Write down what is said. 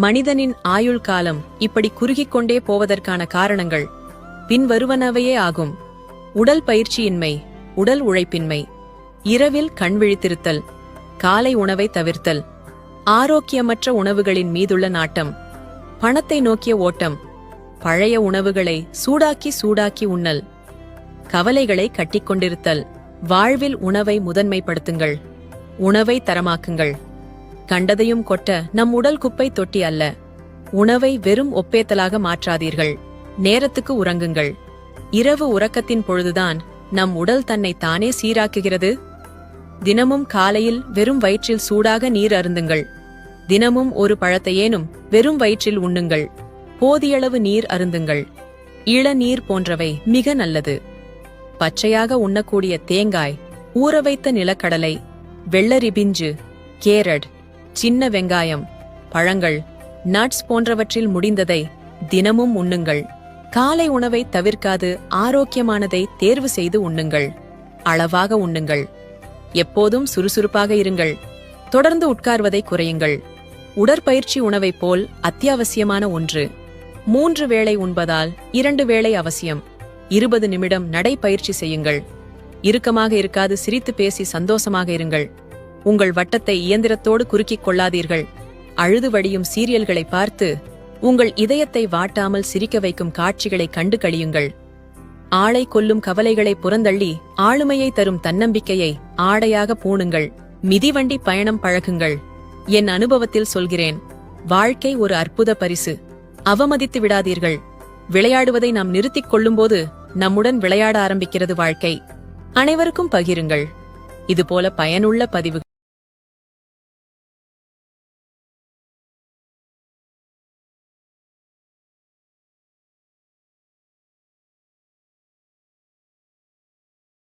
மனிதனின் ஆயுள் காலம் இப்படி குறுகிக் கொண்டே போவதற்கான காரணங்கள் பின்வருவனவையே ஆகும். உடல் பயிற்சியின்மை, உடல் உழைப்பின்மை, இரவில் கண் விழித்திருத்தல், காலை உணவை தவிர்த்தல், ஆரோக்கியமற்ற உணவுகளின் மீதுள்ள நாட்டம், பணத்தை நோக்கிய ஓட்டம், பழைய உணவுகளை சூடாக்கி உண்ணல், கவலைகளை கட்டிக்கொண்டிருத்தல். வாழ்வில் உணவை முதன்மைப்படுத்துங்கள், உணவை தரமாக்குங்கள். கண்டதையும் கொட்ட நம் உடல் குப்பை தொட்டி அல்ல. உணவை வெறும் ஒப்பேத்தலாக மாற்றாதீர்கள். நேரத்துக்கு உறங்குங்கள். இரவு உறக்கத்தின் பொழுதுதான் நம் உடல் தன்னை தானே சீராக்குகிறது. தினமும் காலையில் வெறும் வயிற்றில் சூடாக நீர் அருந்துங்கள். தினமும் ஒரு பழத்தையேனும் வெறும் வயிற்றில் உண்ணுங்கள். போதியளவு நீர் அருந்துங்கள். இளநீர் போன்றவை மிக நல்லது. பச்சையாக உண்ணக்கூடிய தேங்காய், ஊறவைத்த நிலக்கடலை, வெள்ளரி பிஞ்சு, கேரட், சின்ன வெங்காயம், பழங்கள், நட்ஸ் போன்றவற்றில் முடிந்ததை தினமும் உண்ணுங்கள். காலை உணவை தவிர்க்காது ஆரோக்கியமானதை தேர்வு செய்து உண்ணுங்கள். அளவாக உண்ணுங்கள். எப்போதும் சுறுசுறுப்பாக இருங்கள். தொடர்ந்து உட்கார்வதை குறையுங்கள். உடற்பயிற்சி உணவைப் போல் அத்தியாவசியமான ஒன்று. 3 வேளை உண்பதால் 2 வேளை அவசியம். 20 நிமிடம் நடைப்பயிற்சி செய்யுங்கள். இறுக்கமாக இருக்காது சிரித்து பேசி சந்தோஷமாக இருங்கள். உங்கள் வட்டத்தை இயந்திரத்தோடு குறுக்கிக் கொள்ளாதீர்கள். அழுது வடியும் சீரியல்களை பார்த்து உங்கள் இதயத்தை வாட்டாமல் சிரிக்க வைக்கும் காட்சிகளை கண்டு கழியுங்கள். ஆளை கொல்லும் கவலைகளை புறந்தள்ளி ஆளுமையை தரும் தன்னம்பிக்கையை ஆடையாக பூணுங்கள். மிதிவண்டி பயணம் பழகுங்கள். என் அனுபவத்தில் சொல்கிறேன், வாழ்க்கை ஒரு அற்புத பரிசு. அவமதித்து விடாதீர்கள். விளையாடுவதை நாம் நிறுத்திக் கொள்ளும்போது நம்முடன் விளையாட ஆரம்பிக்கிறது வாழ்க்கை. அனைவருக்கும் பகிருங்கள். இதுபோல பயனுள்ள பதிவு